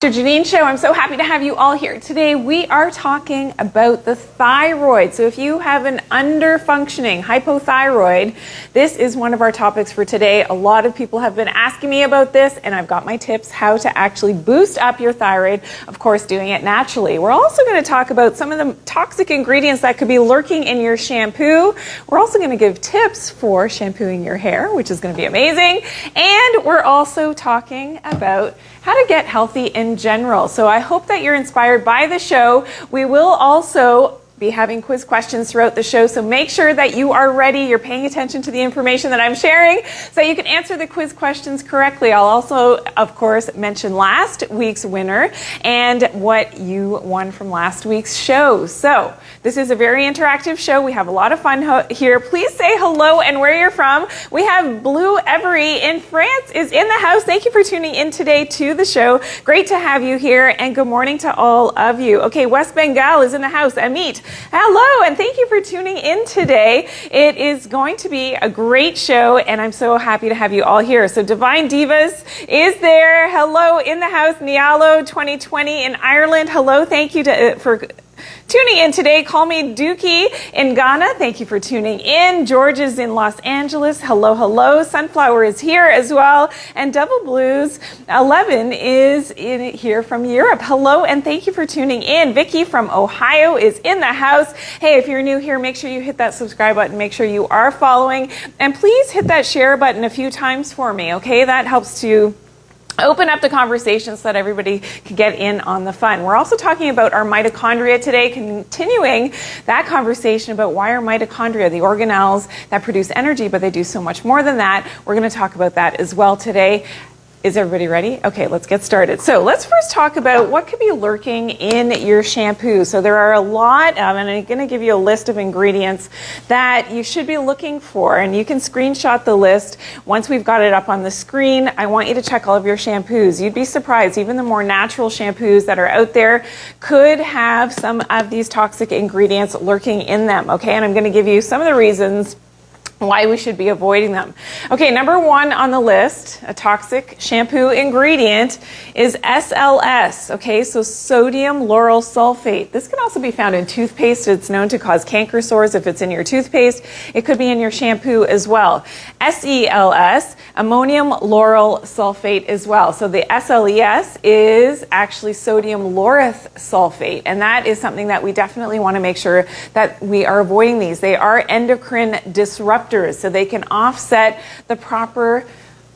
Janine Show. I'm so happy to have you all here. Today we are talking about the thyroid. So if you have an under-functioning hypothyroid, this is one of our topics for today. A lot of people have been asking me about this, and I've got my tips how to actually boost up your thyroid, of course doing it naturally. We're also going to talk about some of the toxic ingredients that could be lurking in your shampoo. We're also going to give tips for shampooing your hair, which is going to be amazing. And we're also talking about how to get healthy in general. So I hope that you're inspired by the show. We will also be having quiz questions throughout the show, so make sure that you are ready, you're paying attention to the information that I'm sharing so you can answer the quiz questions correctly. I'll also, of course, mention last week's winner and what you won from last week's show. So this is a very interactive show. We have a lot of fun here. Please say hello and where you're from. We have Blue Every in France is in the house. Thank you for tuning in today to the show. Great to have you here, and good morning to all of you. Okay, West Bengal is in the house. Amit, hello, and thank you for tuning in today. It is going to be a great show, and I'm so happy to have you all here. So Divine Divas is there. Hello in the house. Nialo 2020 in Ireland. Hello, thank you for tuning in today. Call me Dookie in Ghana. Thank you for tuning in. George is in Los Angeles. Hello, hello. Sunflower is here as well. And Double Blues 11 is here from Europe. Hello, and thank you for tuning in. Vicky from Ohio is in the house. Hey, if you're new here, make sure you hit that subscribe button. Make sure you are following. And please hit that share button a few times for me, okay? That helps to open up the conversation so that everybody can get in on the fun. We're also talking about our mitochondria today, continuing that conversation about why our mitochondria, the organelles that produce energy, but they do so much more than that. We're going to talk about that as well today. Is everybody ready? Okay, let's get started. So let's first talk about what could be lurking in your shampoo. So there are a lot, and I'm going to give you a list of ingredients that you should be looking for, and you can screenshot the list once we've got it up on the screen. I want you to check all of your shampoos. You'd be surprised, even the more natural shampoos that are out there could have some of these toxic ingredients lurking in them, okay? And I'm going to give you some of the reasons why we should be avoiding them. Okay, number one on the list, a toxic shampoo ingredient is SLS, okay, so sodium lauryl sulfate. This can also be found in toothpaste. It's known to cause canker sores if it's in your toothpaste. It could be in your shampoo as well. SELS, ammonium lauryl sulfate as well. So the SLES is actually sodium laureth sulfate, and that is something that we definitely want to make sure that we are avoiding these. They are endocrine disruptors, so they can offset the proper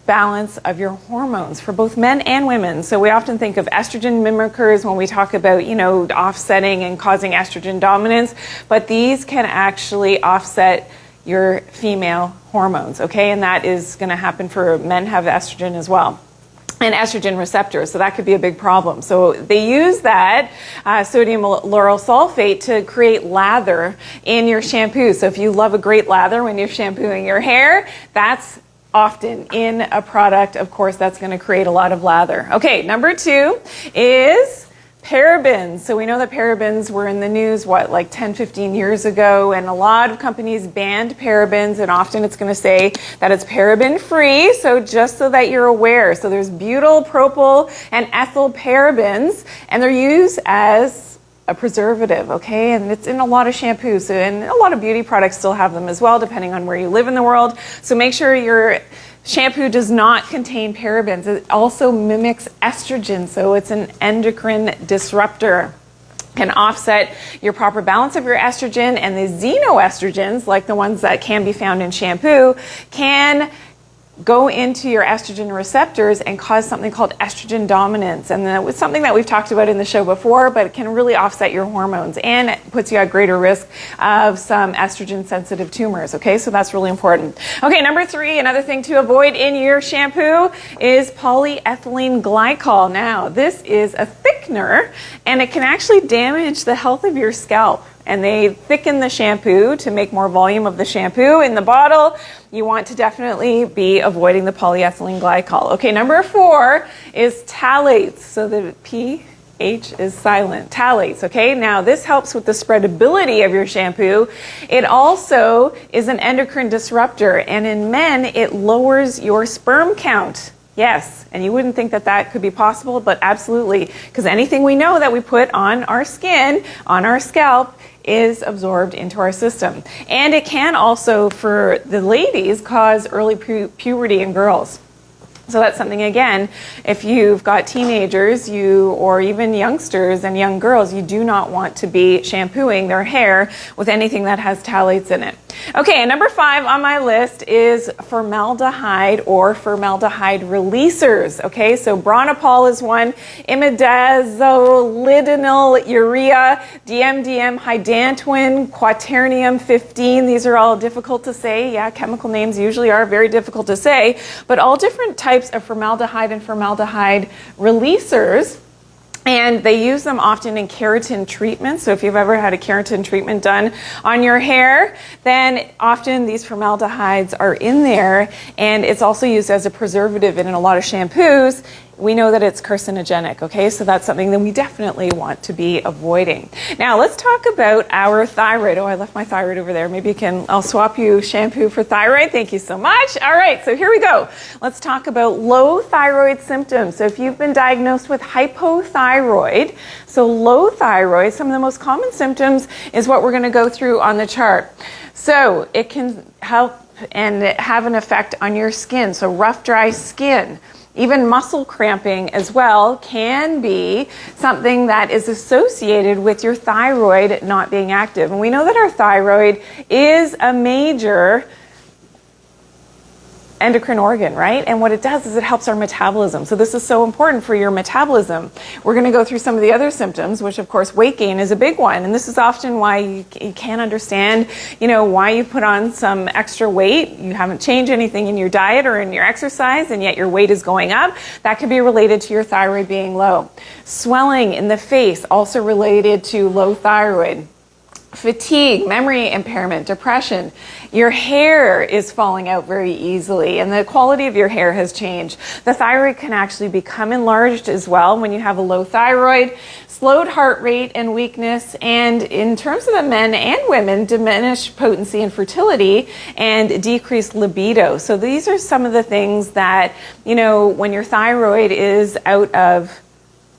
balance of your hormones for both men and women. So we often think of estrogen mimickers when we talk about, offsetting and causing estrogen dominance, but these can actually offset your female hormones, okay? And that is going to happen for men have estrogen as well, and estrogen receptors, so that could be a big problem. So they use that sodium lauryl sulfate to create lather in your shampoo. So if you love a great lather when you're shampooing your hair, that's often in a product, of course, that's going to create a lot of lather. Okay, number two is parabens. So we know that parabens were in the news, like 10, 15 years ago, and a lot of companies banned parabens, and often it's going to say that it's paraben free, so just so that you're aware. So there's butyl, propyl, and ethyl parabens, and they're used as a preservative, okay? And it's in a lot of shampoos, and a lot of beauty products still have them as well, depending on where you live in the world. So make sure your shampoo does not contain parabens. It also mimics estrogen, so it's an endocrine disruptor. Can offset your proper balance of your estrogen, and the xenoestrogens, like the ones that can be found in shampoo, can go into your estrogen receptors and cause something called estrogen dominance. And that was something that we've talked about in the show before, but it can really offset your hormones, and it puts you at greater risk of some estrogen sensitive tumors, okay? So that's really important. Okay, number three, another thing to avoid in your shampoo is polyethylene glycol. Now, this is a thickener, and it can actually damage the health of your scalp. And they thicken the shampoo to make more volume of the shampoo in the bottle. You want to definitely be avoiding the polyethylene glycol. Okay, number four is phthalates. So the H is silent. Phthalates, okay? Now, this helps with the spreadability of your shampoo. It also is an endocrine disruptor, and in men, it lowers your sperm count. Yes, and you wouldn't think that that could be possible, but absolutely, because anything we know that we put on our skin, on our scalp, is absorbed into our system. And it can also, for the ladies, cause early puberty in girls. So that's something, again, if you've got teenagers, or even youngsters and young girls, you do not want to be shampooing their hair with anything that has phthalates in it. Okay, and number 5 on my list is formaldehyde or formaldehyde releasers. Okay, so bronopol is one, imidazolinol urea, DMDM hydantoin, quaternium 15. These are all difficult to say. Yeah, chemical names usually are very difficult to say, but all different types of formaldehyde and formaldehyde releasers. And they use them often in keratin treatments. So if you've ever had a keratin treatment done on your hair, then often these formaldehydes are in there. And it's also used as a preservative in a lot of shampoos. We know that it's carcinogenic, okay? So that's something that we definitely want to be avoiding. Now let's talk about our thyroid. Oh, I left my thyroid over there. Maybe I'll swap you shampoo for thyroid. Thank you so much. All right, so here we go. Let's talk about low thyroid symptoms. So if you've been diagnosed with hypothyroid, so low thyroid, some of the most common symptoms is what we're gonna go through on the chart. So it can help and have an effect on your skin. So rough, dry skin. Even muscle cramping as well can be something that is associated with your thyroid not being active. And we know that our thyroid is a major endocrine organ, right? And what it does is it helps our metabolism. So this is so important for your metabolism. We're going to go through some of the other symptoms, which of course weight gain is a big one. And this is often why you can't understand, why you put on some extra weight. You haven't changed anything in your diet or in your exercise, and yet your weight is going up. That could be related to your thyroid being low. Swelling in the face, also related to low thyroid. Fatigue, memory impairment, depression. Your hair is falling out very easily and the quality of your hair has changed. The thyroid can actually become enlarged as well when you have a low thyroid. Slowed heart rate and weakness, and in terms of the men and women, diminished potency and fertility and decreased libido. So these are some of the things that, when your thyroid is out of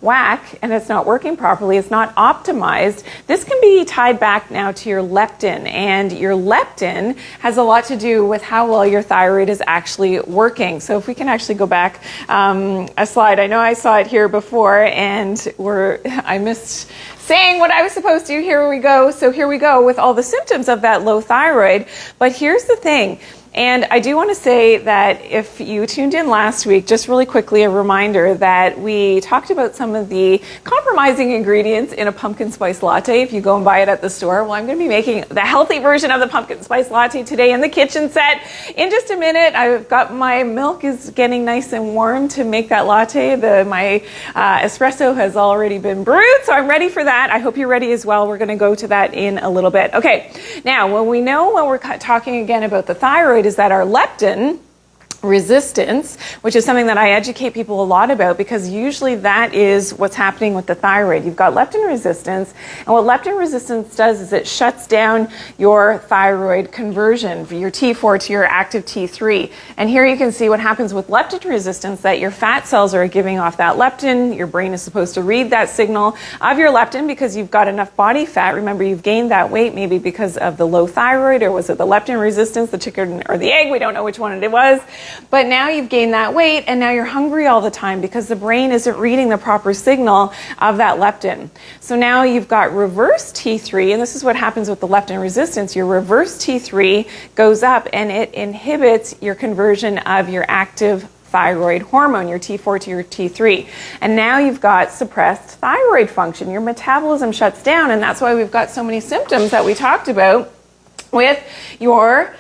whack and it's not working properly, it's not optimized, this can be tied back now to your leptin. And your leptin has a lot to do with how well your thyroid is actually working. So if we can actually go back a slide. I know I saw it here before and I missed saying what I was supposed to. Here we go. So here we go with all the symptoms of that low thyroid. But here's the thing. And I do want to say that if you tuned in last week, just really quickly, a reminder that we talked about some of the compromising ingredients in a pumpkin spice latte. If you go and buy it at the store, well, I'm going to be making the healthy version of the pumpkin spice latte today in the kitchen set. In just a minute, I've got my milk is getting nice and warm to make that latte. My espresso has already been brewed, so I'm ready for that. I hope you're ready as well. We're going to go to that in a little bit. Okay, now when we're talking again about the thyroid, is that our leptin resistance, which is something that I educate people a lot about, because usually that is what's happening with the thyroid. You've got leptin resistance, and what leptin resistance does is it shuts down your thyroid conversion, your T4 to your active T3. And here you can see what happens with leptin resistance, that your fat cells are giving off that leptin. Your brain is supposed to read that signal of your leptin because you've got enough body fat. Remember, you've gained that weight maybe because of the low thyroid, or was it the leptin resistance, the chicken or the egg? We don't know which one it was. But now you've gained that weight and now you're hungry all the time because the brain isn't reading the proper signal of that leptin. So now you've got reverse T3, and this is what happens with the leptin resistance. Your reverse T3 goes up and it inhibits your conversion of your active thyroid hormone, your T4 to your T3. And now you've got suppressed thyroid function. Your metabolism shuts down, and that's why we've got so many symptoms that we talked about with your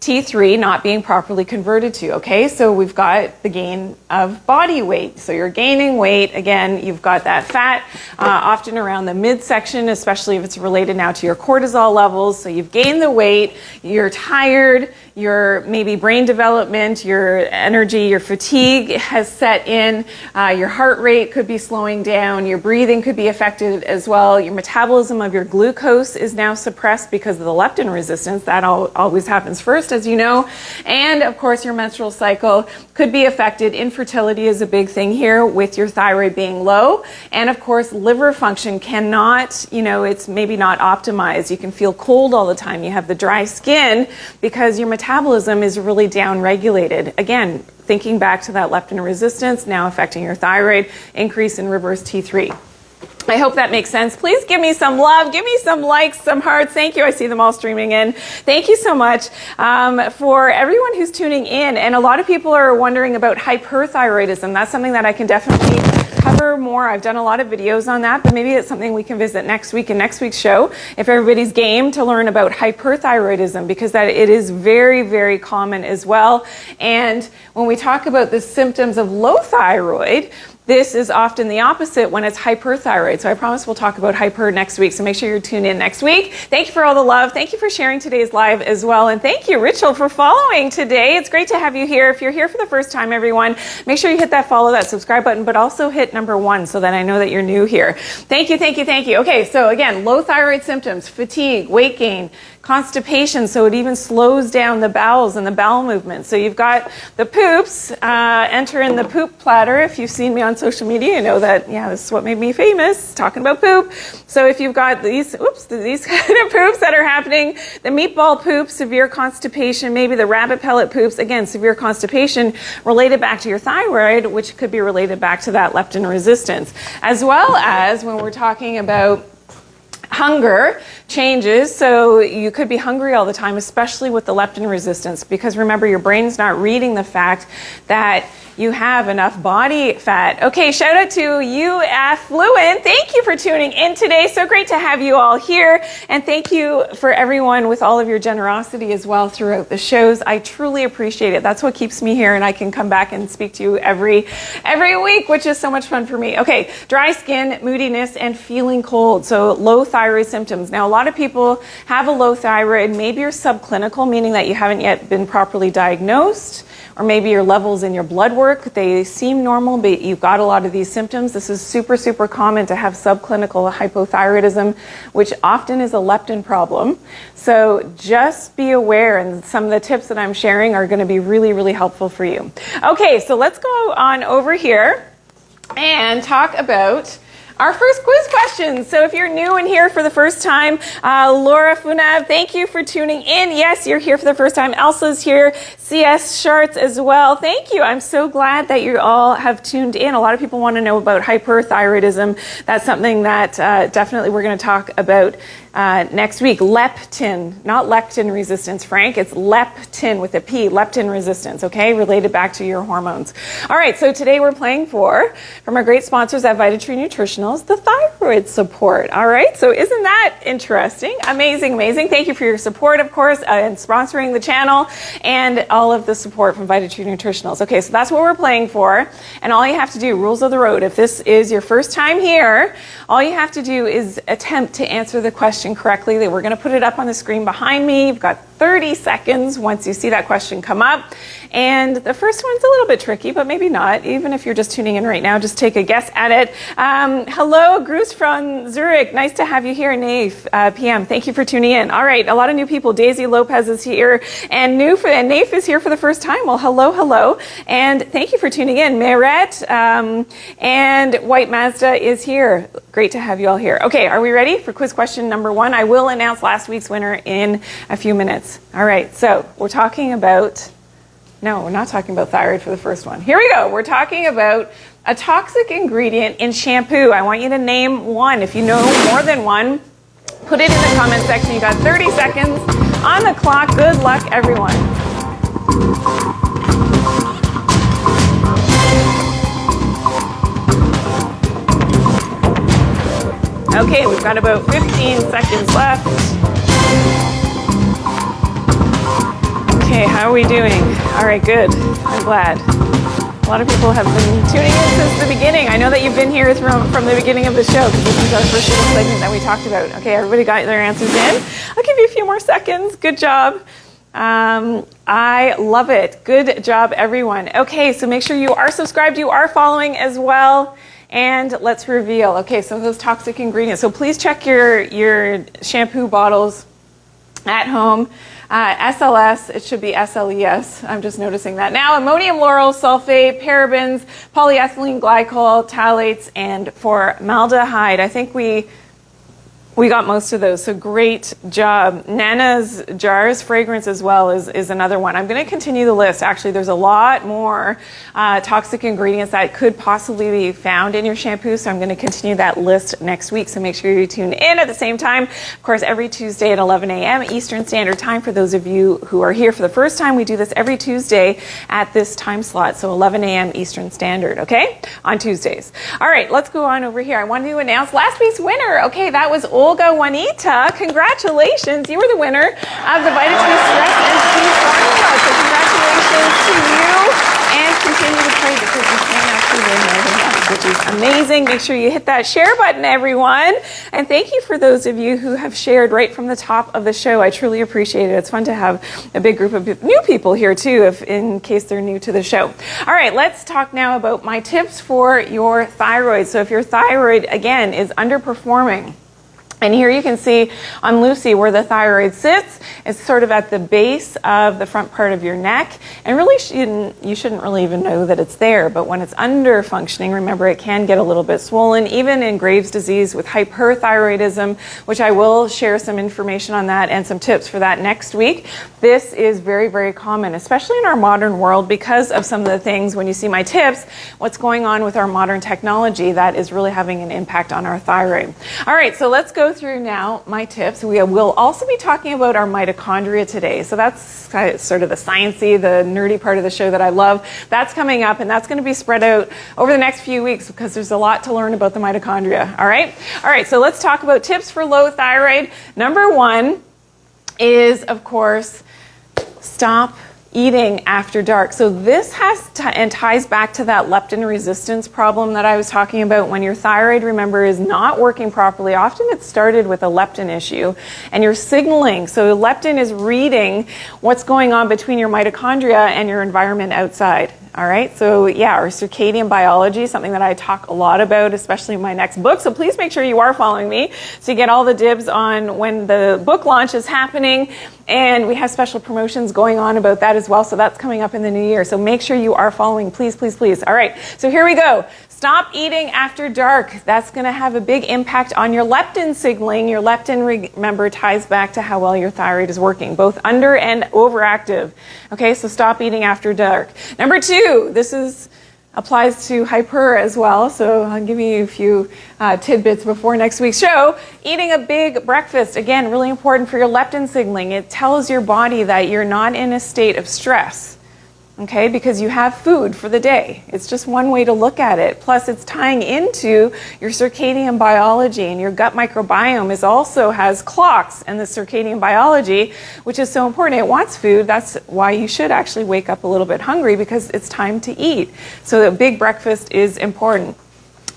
T3 not being properly converted to, okay? So we've got the gain of body weight. So you're gaining weight. Again, you've got that fat often around the midsection, especially if it's related now to your cortisol levels. So you've gained the weight, you're tired, your maybe brain development, your energy, your fatigue has set in, your heart rate could be slowing down, your breathing could be affected as well, your metabolism of your glucose is now suppressed because of the leptin resistance. That always happens first first, as you know. And of course, your menstrual cycle could be affected. Infertility is a big thing here with your thyroid being low. And of course, liver function cannot, it's maybe not optimized. You can feel cold all the time. You have the dry skin because your metabolism is really down-regulated. Again, thinking back to that leptin resistance, now affecting your thyroid, increase in reverse T3. I hope that makes sense. Please give me some love. Give me some likes, some hearts. Thank you. I see them all streaming in. Thank you so much for everyone who's tuning in. And a lot of people are wondering about hyperthyroidism. That's something that I can definitely cover more. I've done a lot of videos on that, but maybe it's something we can visit next week in next week's show if everybody's game to learn about hyperthyroidism, because it is very, very common as well. And when we talk about the symptoms of low thyroid, this is often the opposite when it's hyperthyroid. So I promise we'll talk about hyper next week. So make sure you're tuned in next week. Thank you for all the love. Thank you for sharing today's live as well. And thank you, Rachel, for following today. It's great to have you here. If you're here for the first time, everyone, make sure you hit that follow, that subscribe button, but also hit number 1 so that I know that you're new here. Thank you, thank you, thank you. Okay, so again, low thyroid symptoms, fatigue, weight gain, constipation, so it even slows down the bowels and the bowel movement. So you've got the poops, enter in the poop platter. If you've seen me on social media, you know that, yeah, this is what made me famous, talking about poop. So if you've got these kind of poops that are happening, the meatball poop, severe constipation, maybe the rabbit pellet poops, again, severe constipation related back to your thyroid, which could be related back to that leptin resistance. As well as when we're talking about hunger changes, so you could be hungry all the time, especially with the leptin resistance, because remember, your brain's not reading the fact that you have enough body fat. Okay, shout out to you, Affluent. Thank you for tuning in today. So great to have you all here. And thank you for everyone with all of your generosity as well throughout the shows. I truly appreciate it. That's what keeps me here, and I can come back and speak to you every week, which is so much fun for me. Okay, dry skin, moodiness, and feeling cold. So low thyroid symptoms. Now, a lot of people have a low thyroid. Maybe you're subclinical, meaning that you haven't yet been properly diagnosed, or maybe your levels in your blood work, they seem normal, but you've got a lot of these symptoms. This is super, super common to have subclinical hypothyroidism, which often is a leptin problem. So just be aware, and some of the tips that I'm sharing are going to be really, really helpful for you. Okay, so let's go on over here and talk about our first quiz question. So if you're new and here for the first time, Laura Funab, thank you for tuning in. Yes, you're here for the first time. Elsa's here. CS Sharts as well. Thank you. I'm so glad that you all have tuned in. A lot of people want to know about hyperthyroidism. That's something that definitely we're going to talk about next week. Leptin, not lectin resistance, Frank. It's leptin with a P, leptin resistance, okay? Related back to your hormones. All right, so today we're playing from our great sponsors at Vitatree Nutritionals, the thyroid support. All right, so isn't that interesting? Amazing, amazing. Thank you for your support, of course, and sponsoring the channel and all of the support from Vitatree Nutritionals. Okay, so that's what we're playing for. And all you have to do, rules of the road, if this is your first time here, all you have to do is attempt to answer the question correctly. We're going to put it up on the screen behind me. You've got 30 seconds once you see that question come up. And the first one's a little bit tricky, but maybe not. Even if you're just tuning in right now, just take a guess at it. Hello, Bruce from Zurich. Nice to have you here, Naif PM. Thank you for tuning in. All right, a lot of new people. Daisy Lopez is here, and Naif is here for the first time. Well, hello, hello. And thank you for tuning in. Meret and White Mazda is here. Great to have you all here. Okay, are we ready for quiz question number 1? I will announce last week's winner in a few minutes. All right, so we're talking about... No, we're not talking about thyroid for the first one. Here we go. We're talking about a toxic ingredient in shampoo. I want you to name one. If you know more than one, put it in the comment section. You got 30 seconds on the clock. Good luck, everyone. Okay, we've got about 15 seconds left. Okay, how are we doing? All right, good. I'm glad. A lot of people have been tuning in since the beginning. I know that you've been here from the beginning of the show, because this is our first little segment that we talked about. Okay, everybody got their answers in? I'll give you a few more seconds. Good job. I love it. Good job, everyone. Okay, so make sure you are subscribed, you are following as well. And let's reveal. Okay, so those toxic ingredients. So please check your shampoo bottles at home. SLS, it should be SLES. I'm just noticing that now. Ammonium lauryl sulfate, parabens, polyethylene glycol, phthalates, and formaldehyde. I think we got most of those, so great job. Nana's Jars fragrance as well is another one. I'm going to continue the list. Actually, there's a lot more toxic ingredients that could possibly be found in your shampoo, so I'm going to continue that list next week, so make sure you tune in at the same time. Of course, every Tuesday at 11 a.m. Eastern Standard Time. For those of you who are here for the first time, we do this every Tuesday at this time slot, so 11 a.m. Eastern Standard, okay? On Tuesdays. All right, let's go on over here. I wanted to announce last week's winner. Okay, that was Olga Juanita. Congratulations. You were the winner of the Vitamin Stress and Sleep Formula. So congratulations to you, and continue to pray because you can actually win more than once, which is amazing. Make sure you hit that share button, everyone. And thank you for those of you who have shared right from the top of the show. I truly appreciate it. It's fun to have a big group of new people here too, if in case they're new to the show. All right, let's talk now about my tips for your thyroid. So if your thyroid, again, is underperforming, and here you can see on Lucy where the thyroid sits. It's sort of at the base of the front part of your neck. And really, you shouldn't really even know that it's there. But when it's under functioning, remember, it can get a little bit swollen, even in Graves' disease with hyperthyroidism, which I will share some information on that and some tips for that next week. This is very, very common, especially in our modern world, because of some of the things, when you see my tips, what's going on with our modern technology that is really having an impact on our thyroid. All right, so let's go through now my tips. We will also be talking about our mitochondria today. So that's kind of sort of the sciencey, the nerdy part of the show that I love. That's coming up, and that's going to be spread out over the next few weeks because there's a lot to learn about the mitochondria. All right, so let's talk about tips for low thyroid. Number one is, of course, stop eating after dark. So this and ties back to that leptin resistance problem that I was talking about. When your thyroid, remember, is not working properly, often it started with a leptin issue, and you're signaling. So leptin is reading what's going on between your mitochondria and your environment outside. All right, so yeah, our circadian biology is something that I talk a lot about, especially in my next book. So please make sure you are following me so you get all the dibs on when the book launch is happening. And we have special promotions going on about that as well. So that's coming up in the new year. So make sure you are following, please, please, please. All right, so here we go. Stop eating after dark. That's going to have a big impact on your leptin signaling. Your leptin, remember, ties back to how well your thyroid is working, both under and overactive. Okay, so stop eating after dark. Number two, this applies to hyper as well, so I'll give you a few tidbits before next week's show. Eating a big breakfast, again, really important for your leptin signaling. It tells your body that you're not in a state of stress. Okay, because you have food for the day. It's just one way to look at it. Plus, it's tying into your circadian biology, and your gut microbiome also has clocks and the circadian biology, which is so important. It wants food. That's why you should actually wake up a little bit hungry, because it's time to eat. So a big breakfast is important.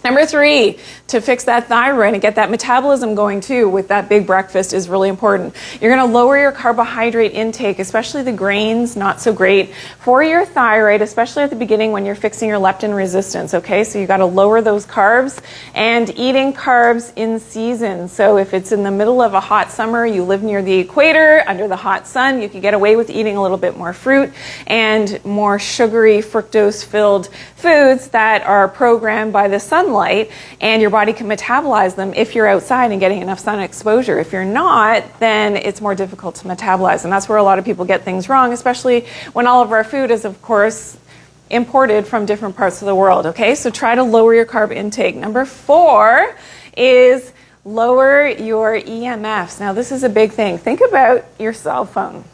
Number three, to fix that thyroid and get that metabolism going too with that big breakfast is really important. You're going to lower your carbohydrate intake, especially the grains, not so great for your thyroid, especially at the beginning when you're fixing your leptin resistance, okay? So you got to lower those carbs, and eating carbs in season. So if it's in the middle of a hot summer, you live near the equator, under the hot sun, you can get away with eating a little bit more fruit and more sugary, fructose-filled foods that are programmed by the sunlight, and your body can metabolize them if you're outside and getting enough sun exposure. If you're not, then it's more difficult to metabolize, and that's where a lot of people get things wrong, especially when all of our food is, of course, imported from different parts of the world, okay? So try to lower your carb intake. Number four is lower your EMFs. Now, this is a big thing. Think about your cell phone.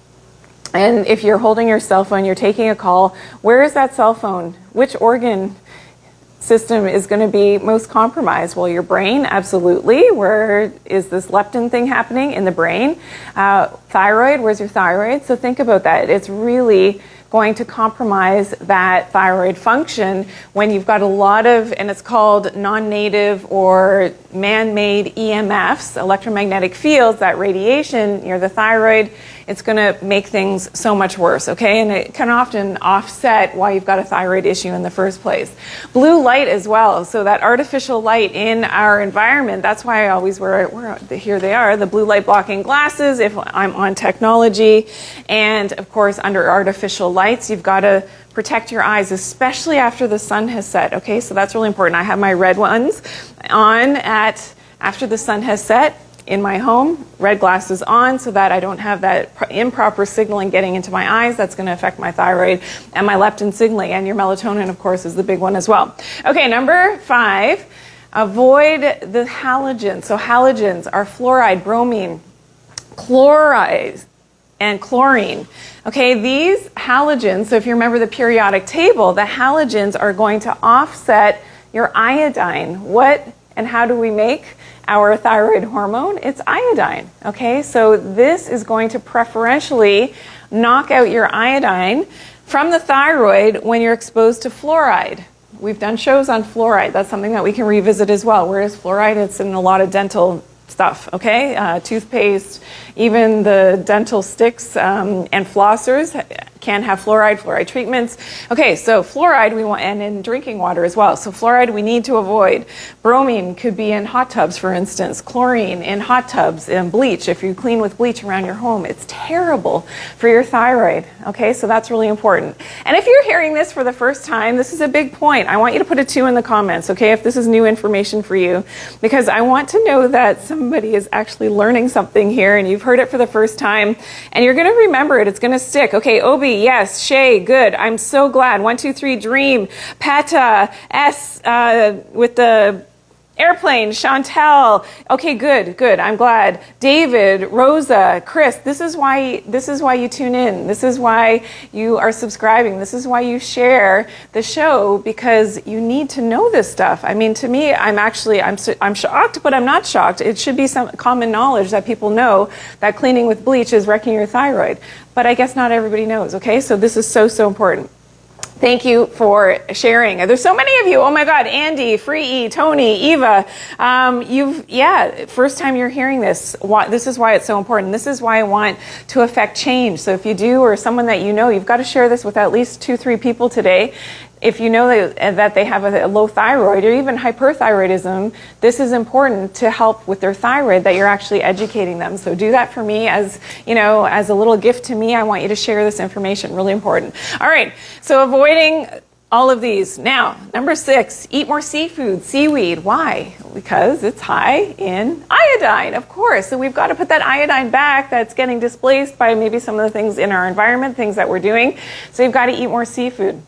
And if you're holding your cell phone, you're taking a call, where is that cell phone? Which organ system is going to be most compromised? Well, your brain, absolutely. Where is this leptin thing happening? In the brain. Thyroid, where's your thyroid? So think about that. It's really going to compromise that thyroid function when you've got a lot of, and it's called non-native or man-made EMFs, electromagnetic fields, that radiation near the thyroid it's going to make things so much worse, okay? And it can often offset why you've got a thyroid issue in the first place. Blue light as well, so that artificial light in our environment, that's why I always wear, here they are, the blue light blocking glasses if I'm on technology. And of course, under artificial lights, you've got to protect your eyes, especially after the sun has set, okay? So that's really important. I have my red ones on after the sun has set in my home, red glasses on so that I don't have that improper signaling getting into my eyes. That's going to affect my thyroid and my leptin signaling. And your melatonin, of course, is the big one as well. Okay, number 5, avoid the halogens. So halogens are fluoride, bromine, chloride, and chlorine. Okay, these halogens, so if you remember the periodic table, the halogens are going to offset your iodine. What and how do we make our thyroid hormone? It's iodine. Okay, so this is going to preferentially knock out your iodine from the thyroid when you're exposed to fluoride. We've done shows on fluoride. That's something that we can revisit as well. Whereas fluoride, it's in a lot of dental stuff, okay? Toothpaste, even the dental sticks and flossers can have fluoride treatments. Okay, so fluoride we want, and in drinking water as well. So fluoride we need to avoid. Bromine could be in hot tubs, for instance. Chlorine in hot tubs, and bleach. If you clean with bleach around your home, it's terrible for your thyroid. Okay, so that's really important. And if you're hearing this for the first time, this is a big point. I want you to put a 2 in the comments, okay, if this is new information for you, because I want to know that somebody is actually learning something here and you've heard it for the first time and you're going to remember it. It's going to stick. Okay, Obi, yes. Shay, good. I'm so glad. 1, 2, 3, Dream. Peta, S, with the airplane. Chantel. Okay, good. I'm glad. David, Rosa, Chris. This is why you tune in. This is why you are subscribing. This is why you share the show, because you need to know this stuff. I mean, to me, I'm shocked, but I'm not shocked. It should be some common knowledge that people know that cleaning with bleach is wrecking your thyroid. But I guess not everybody knows, okay? So this is so important. Thank you for sharing. There's so many of you. Oh my God, Andy, Free, Tony, Eva. First time you're hearing this. This is why it's so important. This is why I want to affect change. So if you do, or someone that you know, you've got to share this with at least 2-3 people today. If you know that they have a low thyroid or even hyperthyroidism, this is important to help with their thyroid, that you're actually educating them. So do that for me as a little gift to me. I want you to share this information. Really important. All right. So avoiding all of these. Now, number 6, eat more seafood, seaweed. Why? Because it's high in iodine, of course. So we've got to put that iodine back that's getting displaced by maybe some of the things in our environment, things that we're doing. So you've got to eat more seafood.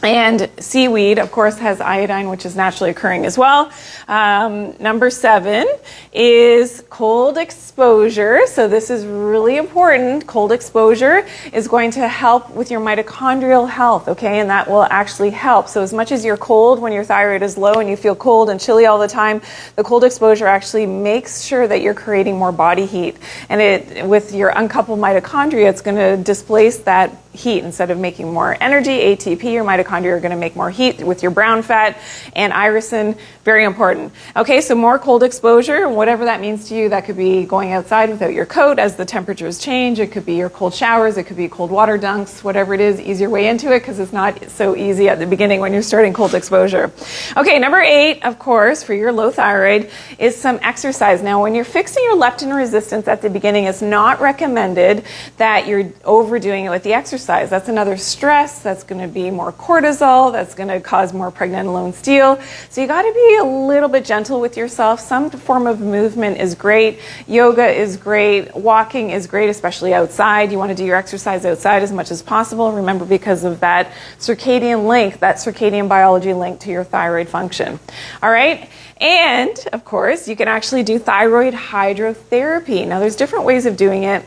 And seaweed, of course, has iodine, which is naturally occurring as well. Number 7 is cold exposure. So this is really important. Cold exposure is going to help with your mitochondrial health, okay? And that will actually help. So as much as you're cold when your thyroid is low and you feel cold and chilly all the time, the cold exposure actually makes sure that you're creating more body heat. And with your uncoupled mitochondria, it's going to displace that heat. Instead of making more energy, ATP, your mitochondria are going to make more heat with your brown fat and irisin. Very important. Okay, so more cold exposure, whatever that means to you. That could be going outside without your coat as the temperatures change. It could be your cold showers. It could be cold water dunks, whatever it is. Ease your way into it, because it's not so easy at the beginning when you're starting cold exposure. Okay, number 8, of course, for your low thyroid is some exercise. Now, when you're fixing your leptin resistance at the beginning, it's not recommended that you're overdoing it with the exercise. That's another stress. That's going to be more cortisol. That's going to cause more pregnenolone steal. So you got to be a little bit gentle with yourself. Some form of movement is great. Yoga is great. Walking is great, especially outside. You want to do your exercise outside as much as possible. Remember, because of that circadian link, that circadian biology link to your thyroid function. All right. And of course, you can actually do thyroid hydrotherapy. Now, there's different ways of doing it.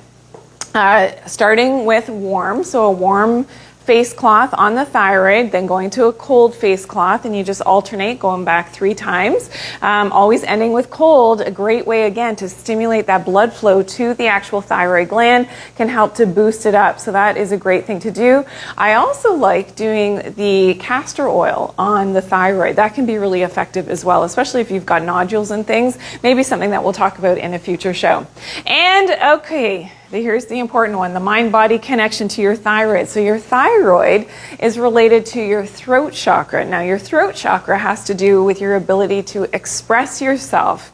Starting with warm, so a warm face cloth on the thyroid, then going to a cold face cloth, and you just alternate going back 3 times. Always ending with cold. A great way, again, to stimulate that blood flow to the actual thyroid gland, can help to boost it up. So that is a great thing to do. I also like doing the castor oil on the thyroid. That can be really effective as well, especially if you've got nodules and things. Maybe something that we'll talk about in a future show. And okay, here's the important one, the mind-body connection to your thyroid. So your thyroid is related to your throat chakra. Now your throat chakra has to do with your ability to express yourself.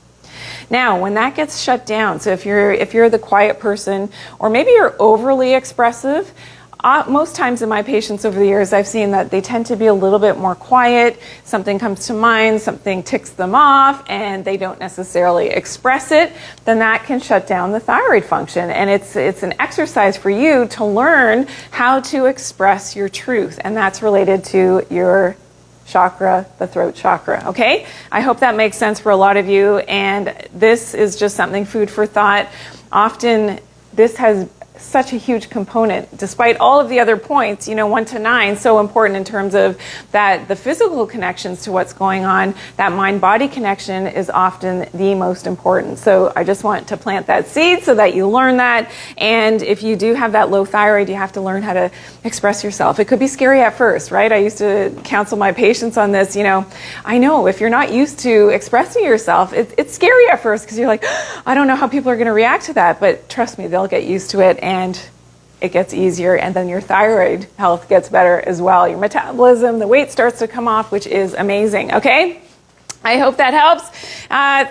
Now, when that gets shut down, so if you're the quiet person, or maybe you're overly expressive, most times in my patients over the years, I've seen that they tend to be a little bit more quiet. Something comes to mind, something ticks them off, and they don't necessarily express it. Then that can shut down the thyroid function. And it's an exercise for you to learn how to express your truth. And that's related to your chakra, the throat chakra, okay? I hope that makes sense for a lot of you. And this is just something, food for thought. Often this has such a huge component, despite all of the other points, 1 to 9, so important in terms of that the physical connections to what's going on, that mind-body connection is often the most important. So I just want to plant that seed so that you learn that. And if you do have that low thyroid, you have to learn how to express yourself. It could be scary at first, right? I used to counsel my patients on this. I know if you're not used to expressing yourself, it's scary at first because you're like, I don't know how people are going to react to that. But trust me, they'll get used to it. And it gets easier, and then your thyroid health gets better as well. Your metabolism, the weight starts to come off, which is amazing, okay? I hope that helps.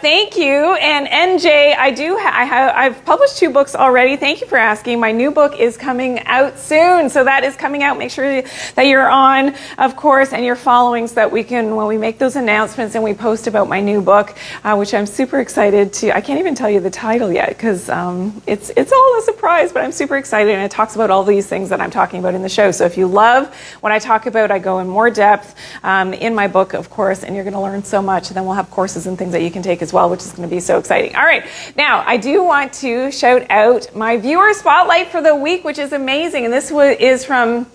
Thank you. And NJ, I've published 2 books already. Thank you for asking. My new book is coming out soon. So that is coming out. Make sure that you're on, of course, and you're following so that we can, when we make those announcements and we post about my new book, which I'm super excited to, I can't even tell you the title yet because it's all a surprise, but I'm super excited, and it talks about all these things that I'm talking about in the show. So if you love what I talk about, I go in more depth in my book, of course, and you're going to learn so much. And then we'll have courses and things that you can take as well, which is going to be so exciting. All right. Now, I do want to shout out my viewer spotlight for the week, which is amazing. And this is from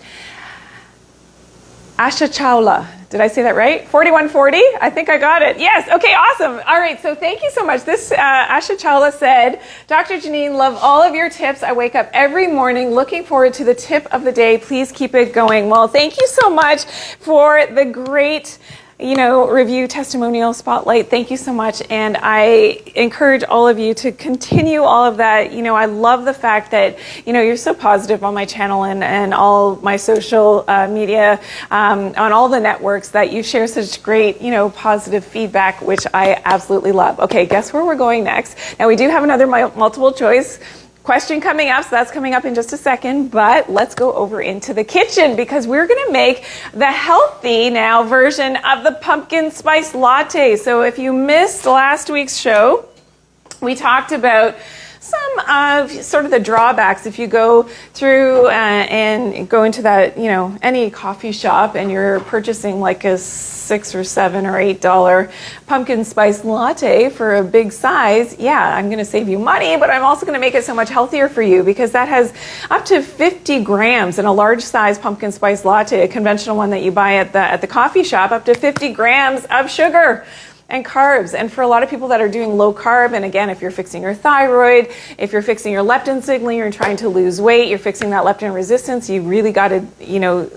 Asha Chawla. Did I say that right? 4140? I think I got it. Yes. Okay, awesome. All right, so thank you so much. This Asha Chawla said, Dr. Janine, love all of your tips. I wake up every morning looking forward to the tip of the day. Please keep it going. Well, thank you so much for the great review, testimonial, spotlight. Thank you so much. And I encourage all of you to continue all of that. I love the fact that, you're so positive on my channel and all my social media, on all the networks, that you share such great, positive feedback, which I absolutely love. Okay, guess where we're going next? Now, we do have another multiple choice question coming up, so that's coming up in just a second, but let's go over into the kitchen because we're going to make the healthy now version of the pumpkin spice latte. So if you missed last week's show, we talked about some of sort of the drawbacks if you go through and go into that, any coffee shop and you're purchasing like a $6 or $7 or $8 pumpkin spice latte for a big size. Yeah, I'm going to save you money, but I'm also going to make it so much healthier for you because that has up to 50 grams in a large size pumpkin spice latte, a conventional one that you buy at the coffee shop, up to 50 grams of sugar and carbs. And for a lot of people that are doing low carb, and again, if you're fixing your thyroid, if you're fixing your leptin signaling, you're trying to lose weight, you're fixing that leptin resistance, you really got to,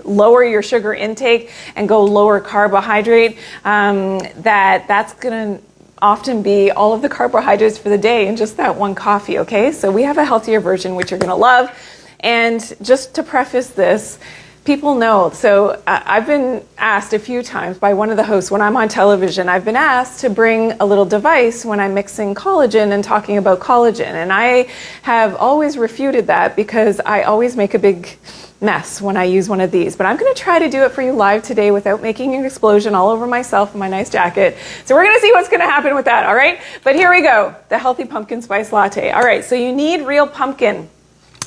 lower your sugar intake and go lower carbohydrate. That's going to often be all of the carbohydrates for the day in just that one coffee, okay? So we have a healthier version, which you're going to love. And just to preface this, people know, so I've been asked a few times by one of the hosts when I'm on television, I've been asked to bring a little device when I'm mixing collagen and talking about collagen. And I have always refuted that because I always make a big mess when I use one of these. But I'm going to try to do it for you live today without making an explosion all over myself and my nice jacket. So we're going to see what's going to happen with that, all right? But here we go, the healthy pumpkin spice latte. All right, so you need real pumpkin.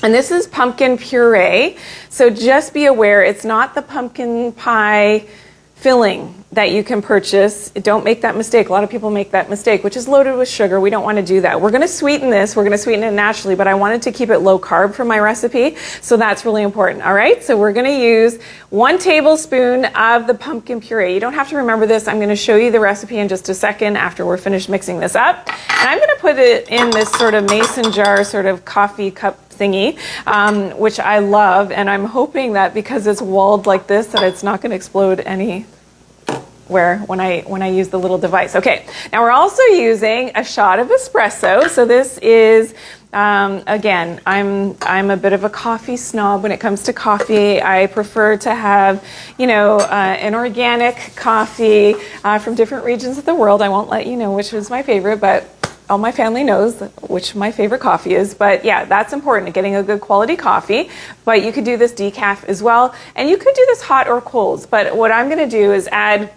And this is pumpkin puree, so just be aware it's not the pumpkin pie filling that you can purchase. Don't make that mistake. A lot of people make that mistake, which is loaded with sugar. We don't want to do that. We're going to sweeten this. We're going to sweeten it naturally, but I wanted to keep it low carb for my recipe, so that's really important. All right, so we're going to use 1 tablespoon of the pumpkin puree. You don't have to remember this. I'm going to show you the recipe in just a second after we're finished mixing this up. And I'm going to put it in this sort of mason jar, sort of coffee cup thingy, which I love, and I'm hoping that because it's walled like this that it's not going to explode anywhere when I use the little device. Okay, now we're also using a shot of espresso. So this is Again, I'm a bit of a coffee snob when it comes to coffee. I prefer to have, an organic coffee from different regions of the world. I won't let you know which is my favorite, but all my family knows which my favorite coffee is. But yeah, that's important, getting a good quality coffee. But you could do this decaf as well. And you could do this hot or cold. But what I'm going to do is add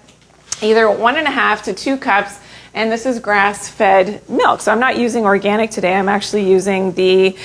either 1.5 to 2 cups. And this is grass-fed milk. So I'm not using organic today. I'm actually using the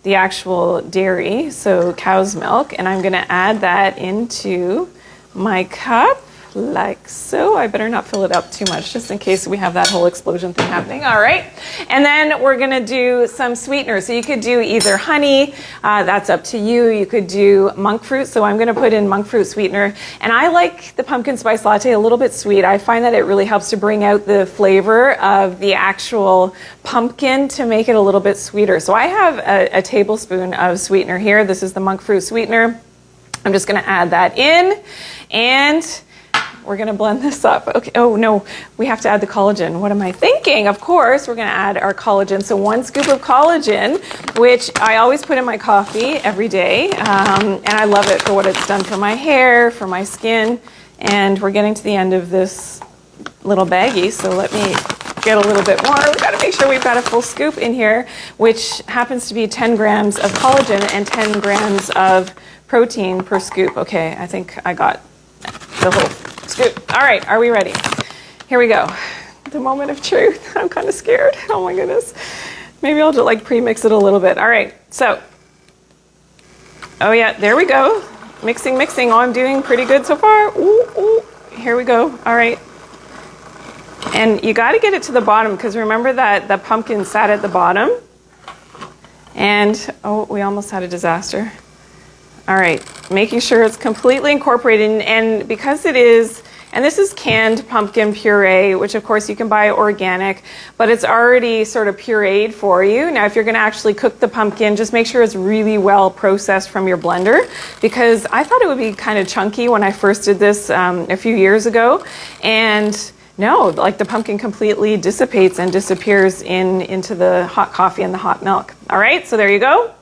actual dairy, so cow's milk. And I'm going to add that into my cup. Like so. I better not fill it up too much just in case we have that whole explosion thing happening. All right. And then we're going to do some sweeteners. So you could do either honey, that's up to you. You could do monk fruit. So I'm going to put in monk fruit sweetener. And I like the pumpkin spice latte a little bit sweet. I find that it really helps to bring out the flavor of the actual pumpkin to make it a little bit sweeter. So I have a tablespoon of sweetener here. This is the monk fruit sweetener. I'm just going to add that in, and we're going to blend this up. Okay. Oh, no, we have to add the collagen. What am I thinking? Of course, we're going to add our collagen. So 1 scoop of collagen, which I always put in my coffee every day. And I love it for what it's done for my hair, for my skin. And we're getting to the end of this little baggie. So let me get a little bit more. We've got to make sure we've got a full scoop in here, which happens to be 10 grams of collagen and 10 grams of protein per scoop. Okay, I think I got the whole scoop. All right, are we ready? Here we go. The moment of truth. I'm kind of scared. Oh my goodness. Maybe I'll just pre-mix it a little bit. All right, so. Oh yeah, there we go. Mixing. Oh, I'm doing pretty good so far. Ooh. Here we go. All right. And you got to get it to the bottom because remember that the pumpkin sat at the bottom. And, oh, we almost had a disaster. All right, making sure it's completely incorporated. And because it is, and this is canned pumpkin puree, which of course you can buy organic, but it's already sort of pureed for you. Now, if you're gonna actually cook the pumpkin, just make sure it's really well processed from your blender, because I thought it would be kind of chunky when I first did this a few years ago. And no, the pumpkin completely dissipates and disappears into the hot coffee and the hot milk. All right, so there you go.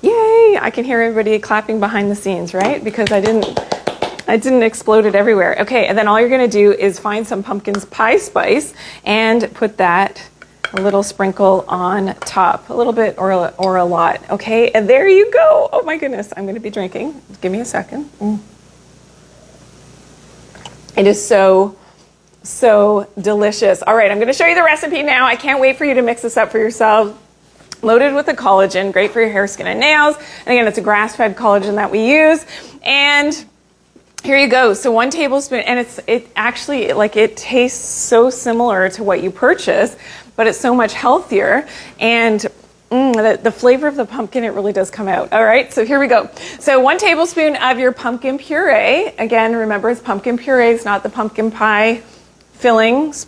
Yay! I can hear everybody clapping behind the scenes, right? Because I didn't explode it everywhere. Okay, and then all you're going to do is find some pumpkin pie spice and put that a little sprinkle on top, a little bit or a lot. Okay, and there you go. Oh my goodness, I'm going to be drinking. Give me a second. It is so delicious. All right, I'm going to show you the recipe now. I can't wait for you to mix this up for yourself. Loaded with the collagen, great for your hair, skin, and nails. And again, it's a grass-fed collagen that we use. And here you go. So 1 tablespoon, and it actually, it tastes so similar to what you purchase, but it's so much healthier. And the flavor of the pumpkin, it really does come out. All right, so here we go. So 1 tablespoon of your pumpkin puree. Again, remember, it's pumpkin puree. It's not the pumpkin pie fillings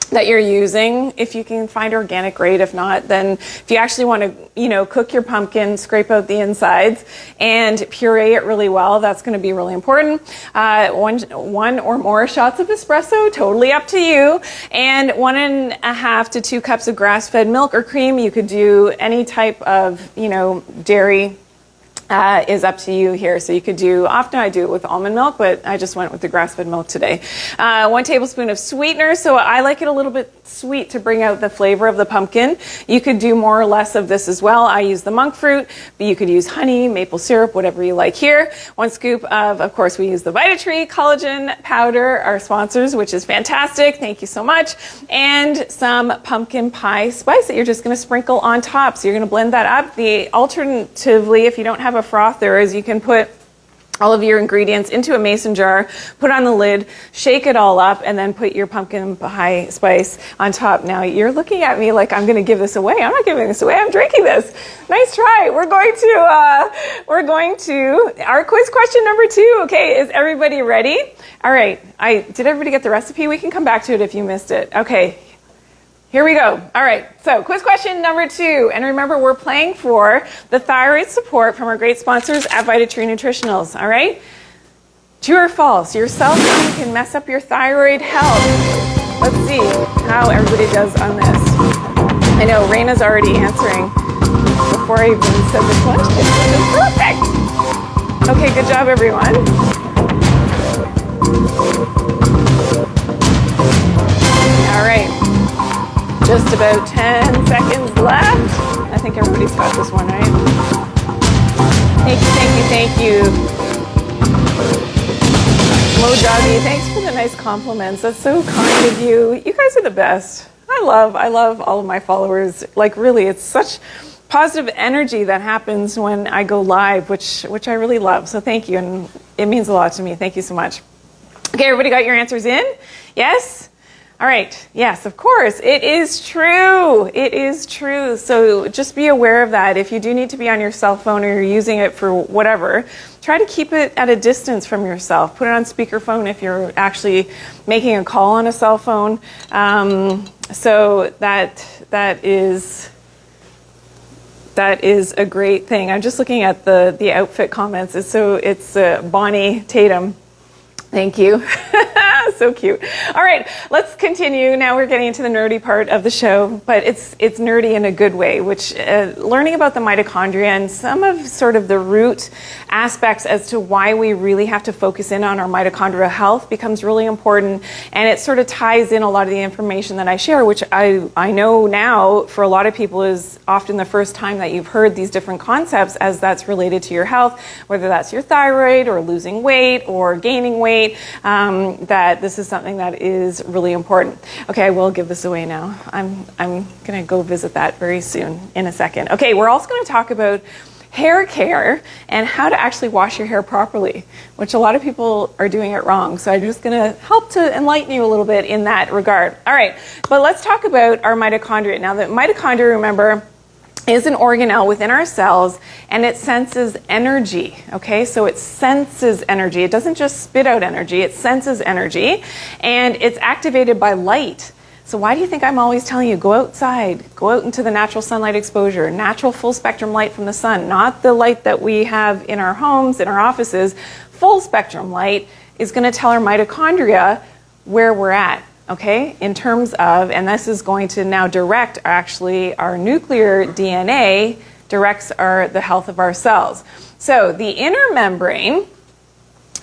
that you're using. If you can find organic, great. If not, then if you actually want to, cook your pumpkin, scrape out the insides and puree it really well, that's going to be really important. One or more shots of espresso, totally up to you. And 1.5 to 2 cups of grass-fed milk or cream. You could do any type of, dairy. Is up to you here. So you could often I do it with almond milk, but I just went with the grass-fed milk today. 1 tablespoon of sweetener. So I like it a little bit sweet to bring out the flavor of the pumpkin. You could do more or less of this as well. I use the monk fruit, but you could use honey, maple syrup, whatever you like here. 1 scoop of course, we use the Vitatree collagen powder, our sponsors, which is fantastic. Thank you so much. And some pumpkin pie spice that you're just going to sprinkle on top. So you're going to blend that up. Alternatively, if you don't have a frother, is you can put all of your ingredients into a mason jar, put on the lid, shake it all up, and then put your pumpkin pie spice on top. Now, you're looking at me like I'm going to give this away. I'm not giving this away. I'm drinking this. Nice try. We're going to our quiz question number 2. Okay, is everybody ready? All right. Did everybody get the recipe? We can come back to it if you missed it. Okay. Here we go. All right, so quiz question number 2. And remember, we're playing for the thyroid support from our great sponsors at Vitatree Nutritionals, all right? True or false? Your self-esteem can mess up your thyroid health. Let's see how everybody does on this. I know Raina's already answering before I even said the question. This is perfect. Okay, good job, everyone. All right, just about 10 seconds left. I think everybody's got this one, right? Thank you, thank you, thank you. Mo Doggy, thanks for the nice compliments. That's so kind of you. You guys are the best. I love all of my followers. Like, really, it's such positive energy that happens when I go live, which I really love. So thank you, and it means a lot to me. Thank you so much. Okay, everybody got your answers in? Yes? All right. Yes, of course. It is true. It is true. So just be aware of that. If you do need to be on your cell phone or you're using it for whatever, try to keep it at a distance from yourself. Put it on speakerphone if you're actually making a call on a cell phone. So that is a great thing. I'm just looking at the outfit comments. It's Bonnie Tatum. Thank you. So cute. All right, let's continue. Now we're getting into the nerdy part of the show, but it's nerdy in a good way, which learning about the mitochondria and some of sort of the root aspects as to why we really have to focus in on our mitochondrial health becomes really important, and it sort of ties in a lot of the information that I share, which I know now for a lot of people is often the first time that you've heard these different concepts as that's related to your health, whether that's your thyroid or losing weight or gaining weight, that this is something that is really important. Okay, I will give this away now. I'm going to go visit that very soon in a second. Okay, we're also going to talk about hair care and how to actually wash your hair properly, which a lot of people are doing it wrong. So I'm just going to help to enlighten you a little bit in that regard. All right, but let's talk about our mitochondria. Now, the mitochondria, remember, is an organelle within our cells, and it senses energy, okay? So it senses energy. It doesn't just spit out energy, it senses energy, and it's activated by light. So why do you think I'm always telling you, go outside, go out into the natural sunlight exposure, natural full spectrum light from the sun, not the light that we have in our homes, in our offices. Full spectrum light is gonna tell our mitochondria where we're at. Okay, in terms of, and this is going to now direct actually our nuclear DNA directs the health of our cells. So the inner membrane,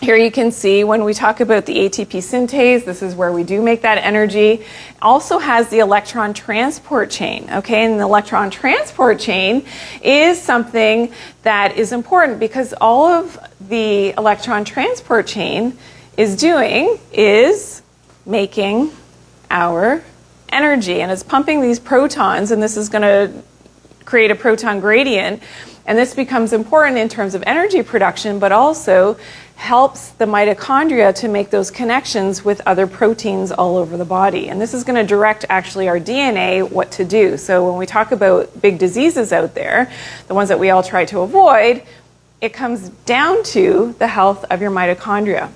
here you can see when we talk about the ATP synthase, this is where we do make that energy, also has the electron transport chain, okay? And the electron transport chain is something that is important because all of the electron transport chain is doing is making our energy, and it's pumping these protons, and this is going to create a proton gradient, and this becomes important in terms of energy production, but also helps the mitochondria to make those connections with other proteins all over the body. And this is going to direct actually our DNA what to do. So when we talk about big diseases out there, the ones that we all try to avoid, it comes down to the health of your mitochondria.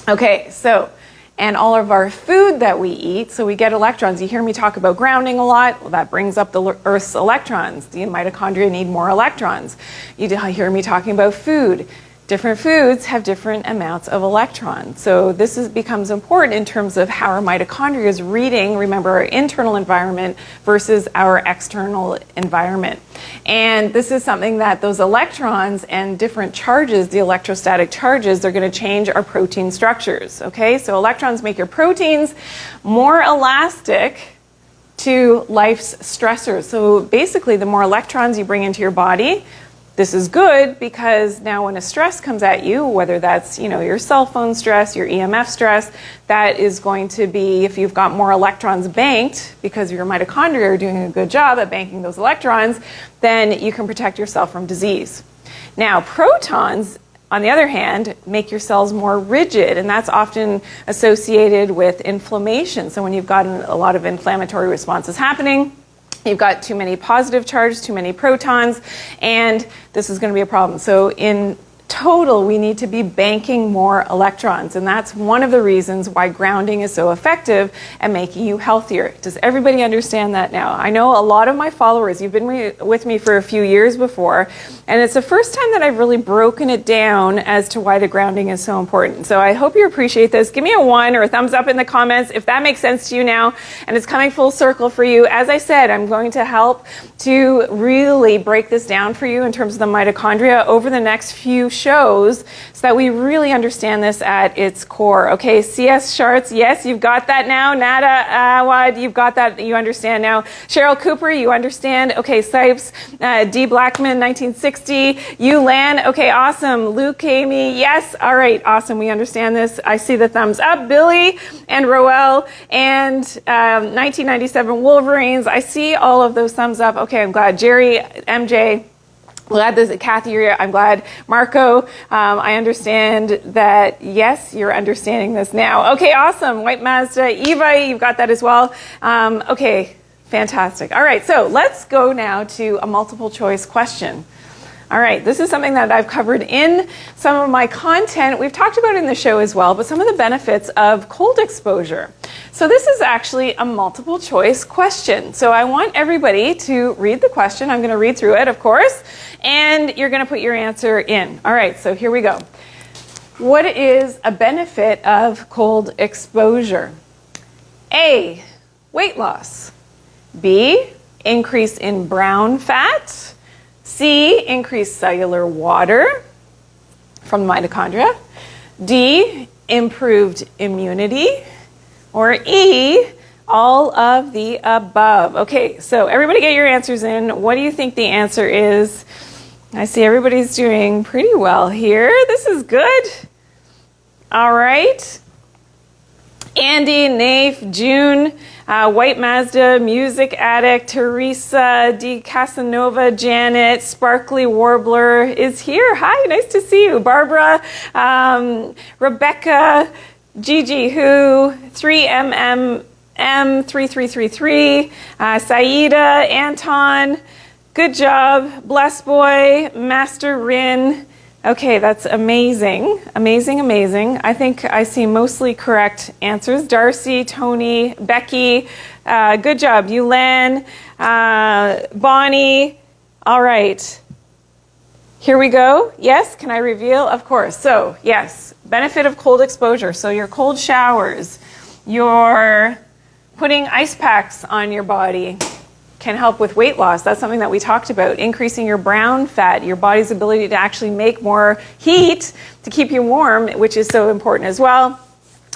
Okay, so and all of our food that we eat, so we get electrons. You hear me talk about grounding a lot. Well, that brings up the Earth's electrons. The mitochondria need more electrons. You hear me talking about food. Different foods have different amounts of electrons. So this becomes important in terms of how our mitochondria is reading, remember, our internal environment versus our external environment. And this is something that those electrons and different charges, the electrostatic charges, they're going to change our protein structures, okay? So electrons make your proteins more elastic to life's stressors. So basically, the more electrons you bring into your body, this is good because now when a stress comes at you, whether that's, your cell phone stress, your EMF stress, that is going to be, if you've got more electrons banked because your mitochondria are doing a good job at banking those electrons, then you can protect yourself from disease. Now, protons, on the other hand, make your cells more rigid, and that's often associated with inflammation. So when you've got a lot of inflammatory responses happening, you've got too many positive charges, too many protons, and this is going to be a problem. So in total, we need to be banking more electrons. And that's one of the reasons why grounding is so effective at making you healthier. Does everybody understand that now? I know a lot of my followers, you've been with me for a few years before, and it's the first time that I've really broken it down as to why the grounding is so important. So I hope you appreciate this. Give me a 1 or a thumbs up in the comments if that makes sense to you now and it's coming full circle for you. As I said, I'm going to help to really break this down for you in terms of the mitochondria over the next few shows so that we really understand this at its core. Okay, CS Sharts, yes, you've got that now. Nada Awad, you've got that, you understand now. Cheryl Cooper, you understand. Okay, Sipes, D. Blackman, 1960. You Lan, okay, awesome. Luke Amy, yes, all right, awesome, we understand this. I see the thumbs up. Billy and Roel and 1997 Wolverines, I see all of those thumbs up. Okay, I'm glad. Jerry, MJ, glad this, Kathy, I'm glad. Marco, I understand that, yes, you're understanding this now. Okay, awesome. White Mazda, Eva, you've got that as well. Okay, fantastic. All right, so let's go now to a multiple choice question. All right, this is something that I've covered in some of my content. We've talked about it in the show as well, but some of the benefits of cold exposure. So this is actually a multiple choice question. So I want everybody to read the question. I'm going to read through it, of course, and you're going to put your answer in. All right, so here we go. What is a benefit of cold exposure? A, weight loss. B, increase in brown fat. C, increased cellular water from the mitochondria. D, improved immunity. Or E, all of the above. Okay, so everybody get your answers in. What do you think the answer is? I see everybody's doing pretty well here. This is good. All right. Andy, Naif, June, White Mazda, Music Addict, Teresa, D. Casanova, Janet, Sparkly Warbler is here. Hi, nice to see you. Barbara, Rebecca, Gigi Who, 3MMM3333, Saida, Anton, good job. Bless Boy, Master Rin. Okay, that's amazing. Amazing, amazing. I think I see mostly correct answers. Darcy, Tony, Becky, good job. Yulan, Bonnie. All right. Here we go. Yes, can I reveal? Of course. So, yes, benefit of cold exposure. So your cold showers, your putting ice packs on your body can help with weight loss. That's something that we talked about. Increasing your brown fat, your body's ability to actually make more heat to keep you warm, which is so important as well.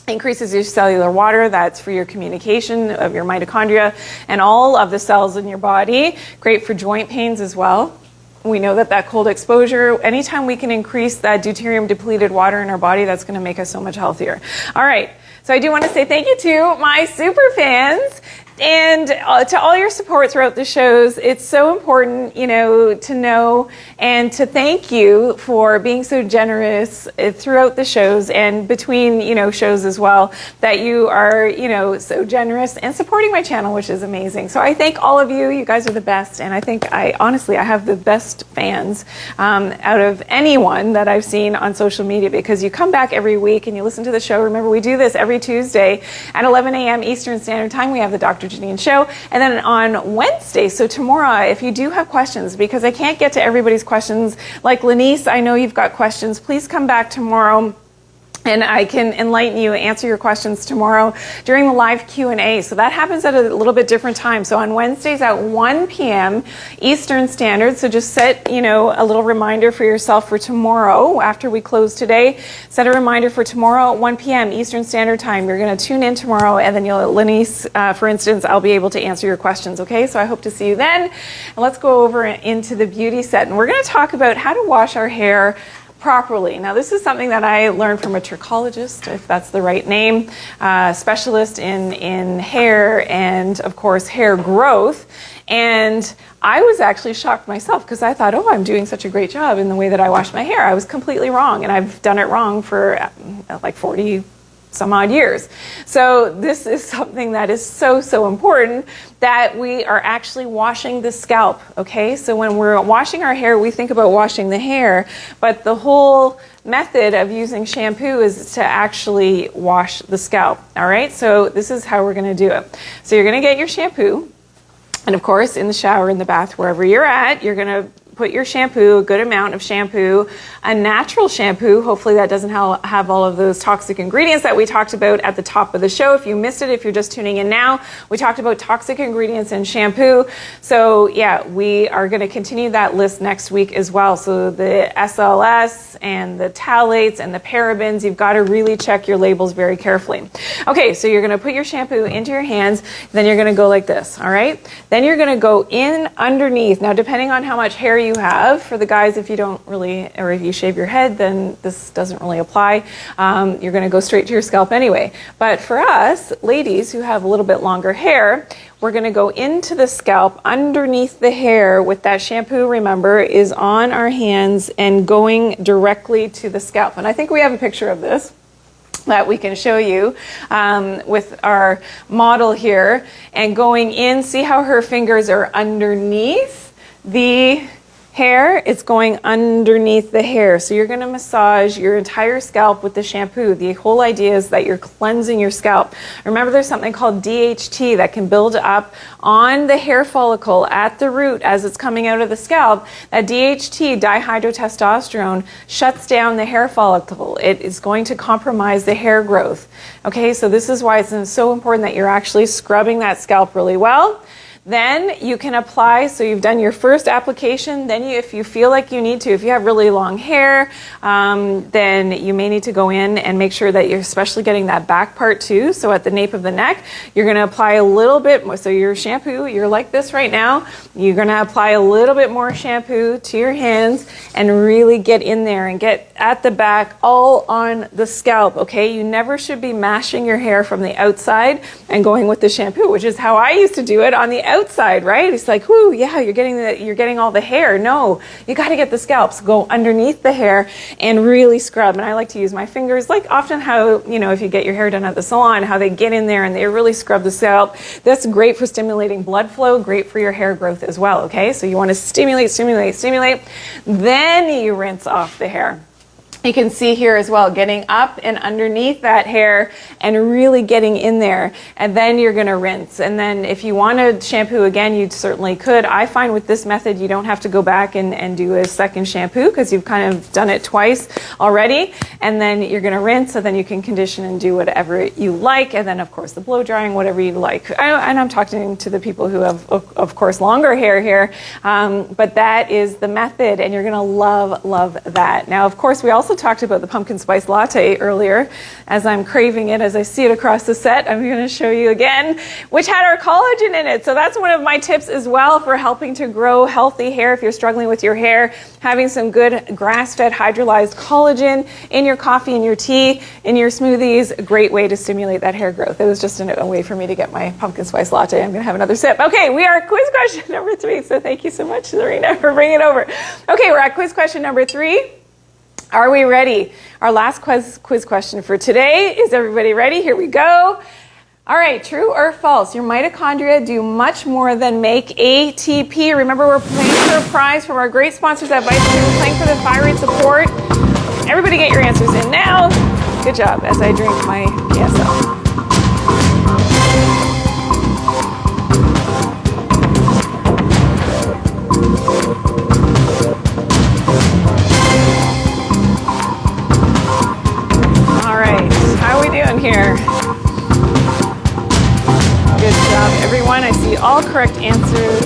Increases your cellular water, that's for your communication of your mitochondria and all of the cells in your body. Great for joint pains as well. We know that cold exposure, anytime we can increase that deuterium depleted water in our body, that's going to make us so much healthier. All right, so I do want to say thank you to my super fans. And to all your support throughout the shows. It's so important, you know, to know and to thank you for being so generous throughout the shows and between, you know, shows as well, that you are, you know, so generous and supporting my channel, which is amazing. So I thank all of you. You guys are the best. And I think honestly, I have the best fans out of anyone that I've seen on social media, because you come back every week and you listen to the show. Remember, we do this every Tuesday at 11 a.m. Eastern Standard Time. We have the Dr. Janine show. And then on Wednesday, so tomorrow, if you do have questions, because I can't get to everybody's questions, like Lenice, I know you've got questions, please come back tomorrow and I can enlighten you, answer your questions tomorrow during the live Q&A. So that happens at a little bit different time. So on Wednesdays at 1 p.m. Eastern Standard. So just set, you know, a little reminder for yourself for tomorrow after we close today. Set a reminder for tomorrow at 1 p.m. Eastern Standard Time. You're going to tune in tomorrow, and then Lenice, for instance, I'll be able to answer your questions. Okay, so I hope to see you then. And let's go over into the beauty set, and we're going to talk about how to wash our hair properly. Now, this is something that I learned from a trichologist, if that's the right name, specialist in hair and, of course, hair growth. And I was actually shocked myself, because I thought, oh, I'm doing such a great job in the way that I wash my hair. I was completely wrong, and I've done it wrong for like 40 some odd years. So this is something that is so, so important, that we are actually washing the scalp, okay? So when we're washing our hair, we think about washing the hair, but the whole method of using shampoo is to actually wash the scalp, all right? So this is how we're gonna do it. So you're gonna get your shampoo, and of course, in the shower, in the bath, wherever you're at, you're gonna put your shampoo, a good amount of shampoo, a natural shampoo. Hopefully that doesn't have all of those toxic ingredients that we talked about at the top of the show. If you missed it, if you're just tuning in now, we talked about toxic ingredients in shampoo. So yeah, we are going to continue that list next week as well. So the SLS and the phthalates and the parabens, you've got to really check your labels very carefully. Okay, so you're going to put your shampoo into your hands, then you're going to go like this, all right? Then you're going to go in underneath. Now, depending on how much hair you have, for the guys, if you don't really, or if you shave your head, then this doesn't really apply. You're going to go straight to your scalp anyway. But for us, ladies who have a little bit longer hair, we're going to go into the scalp underneath the hair with that shampoo, remember, is on our hands and going directly to the scalp. And I think we have a picture of this that we can show you with our model here. And going in, see how her fingers are underneath the hair? It's going underneath the hair. So you're going to massage your entire scalp with the shampoo. The whole idea is that you're cleansing your scalp. Remember, there's something called DHT that can build up on the hair follicle at the root as it's coming out of the scalp. That DHT, dihydrotestosterone, shuts down the hair follicle. It is going to compromise the hair growth. Okay, so this is why it's so important that you're actually scrubbing that scalp really well. Then you can apply, so you've done your first application, then if you feel like you need to, if you have really long hair, then you may need to go in and make sure that you're especially getting that back part too. So at the nape of the neck, you're gonna apply a little bit more. So your shampoo, you're like this right now, you're gonna apply a little bit more shampoo to your hands and really get in there and get at the back, all on the scalp, okay? You never should be mashing your hair from the outside and going with the shampoo, which is how I used to do it on the outside, right? It's like, whoo, yeah, you're getting all the hair. No, you got to get the scalps, go underneath the hair and really scrub. And I like to use my fingers, like often how, you know, if you get your hair done at the salon, how they get in there and they really scrub the scalp. That's great for stimulating blood flow, great for your hair growth as well, okay? So you want to stimulate, stimulate, stimulate. Then you rinse off the hair. You can see here as well, getting up and underneath that hair and really getting in there. And then you're going to rinse. And then if you want to shampoo again, you certainly could. I find with this method, you don't have to go back and do a second shampoo because you've kind of done it twice already. And then you're going to rinse, so then you can condition and do whatever you like. And then, of course, the blow drying, whatever you like. And I'm talking to the people who have, of course, longer hair here. But that is the method, and you're going to love that. Now, of course, we also talked about the pumpkin spice latte earlier. As I'm craving it, as I see it across the set, I'm going to show you again, which had our collagen in it. So that's one of my tips as well for helping to grow healthy hair. If you're struggling with your hair, having some good grass-fed hydrolyzed collagen in your coffee, in your tea, in your smoothies, a great way to stimulate that hair growth. It was just a way for me to get my pumpkin spice latte. I'm going to have another sip. Okay, we are at quiz question number 3. So thank you so much, Serena, for bringing it over. Okay, we're at quiz question number 3. Are we ready? Our last quiz question for today. Is everybody ready? Here we go. All right, true or false? Your mitochondria do much more than make ATP. Remember, we're playing for a prize from our great sponsors at Vitamin. We're playing for the thyroid support. Everybody get your answers in now. Good job as I drink my PSL. Here. Good job, everyone. I see all correct answers.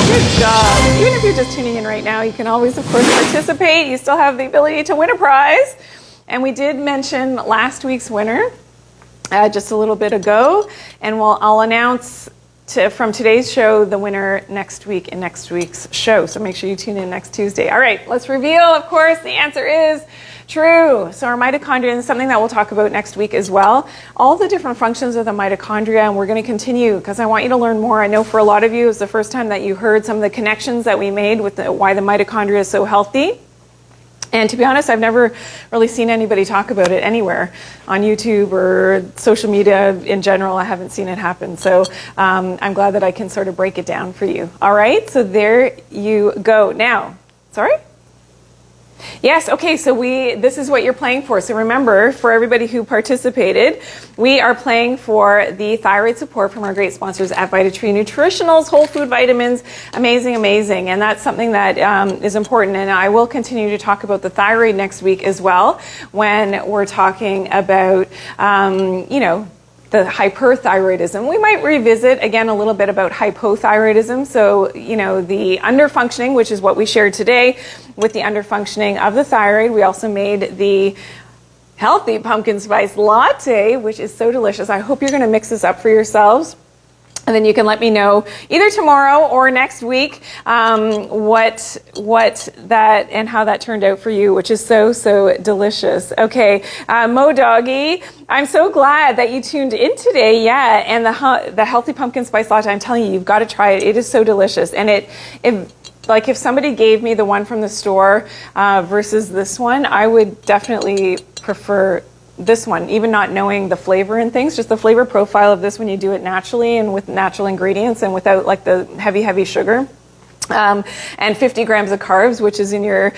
Good job. Even if you're just tuning in right now, you can always, of course, participate. You still have the ability to win a prize. And we did mention last week's winner just a little bit ago. And I'll announce from today's show the winner next week in next week's show. So make sure you tune in next Tuesday. All right, let's reveal, of course, the answer is true. So our mitochondria is something that we'll talk about next week as well. All the different functions of the mitochondria, and we're going to continue because I want you to learn more. I know for a lot of you, it's the first time that you heard some of the connections that we made with why the mitochondria is so healthy. And to be honest, I've never really seen anybody talk about it anywhere on YouTube or social media in general. I haven't seen it happen. So I'm glad that I can sort of break it down for you. All right, so there you go. Now, sorry? Yes, okay, so this is what you're playing for. So remember, for everybody who participated, we are playing for the thyroid support from our great sponsors at VitaTree Nutritionals, whole food vitamins, amazing, amazing. And that's something that is important. And I will continue to talk about the thyroid next week as well when we're talking about, the hyperthyroidism. We might revisit again a little bit about hypothyroidism. So, the underfunctioning, which is what we shared today with the underfunctioning of the thyroid. We also made the healthy pumpkin spice latte, which is so delicious. I hope you're going to mix this up for yourselves. And then you can let me know either tomorrow or next week what that and how that turned out for you, which is so, so delicious. Okay, Mo Doggy, I'm so glad that you tuned in today. Yeah, and the healthy pumpkin spice latte, I'm telling you, you've got to try it. It is so delicious. And if somebody gave me the one from the store versus this one, I would definitely prefer this one, even not knowing the flavor and things, just the flavor profile of this when you do it naturally and with natural ingredients and without like the heavy sugar. And 50 grams of carbs, which is in your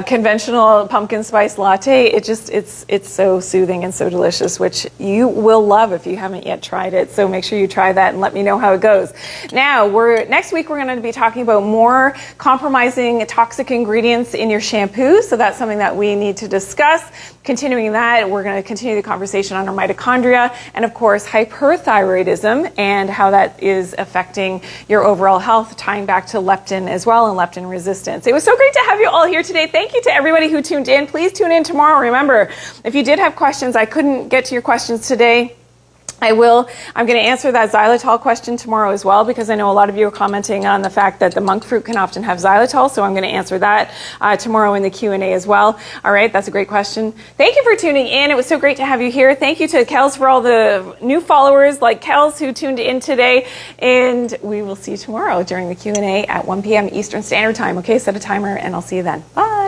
conventional pumpkin spice latte. It's so soothing and so delicious, which you will love if you haven't yet tried it. So make sure you try that and let me know how it goes. Now, next week we're going to be talking about more compromising toxic ingredients in your shampoo. So that's something that we need to discuss. Continuing that, we're going to continue the conversation on our mitochondria and, of course, hyperthyroidism and how that is affecting your overall health, tying back to leptin as well and leptin resistance. It was so great to have you all here today. Thank you to everybody who tuned in. Please tune in tomorrow. Remember, if you did have questions, I couldn't get to your questions today, I'm going to answer that xylitol question tomorrow as well, because I know a lot of you are commenting on the fact that the monk fruit can often have xylitol, so I'm going to answer that tomorrow in the Q&A as well. All right, that's a great question. Thank you for tuning in. It was so great to have you here. Thank you to Kels for all the new followers like Kels who tuned in today, and we will see you tomorrow during the Q&A at 1 p.m. Eastern Standard Time. Okay, set a timer, and I'll see you then. Bye.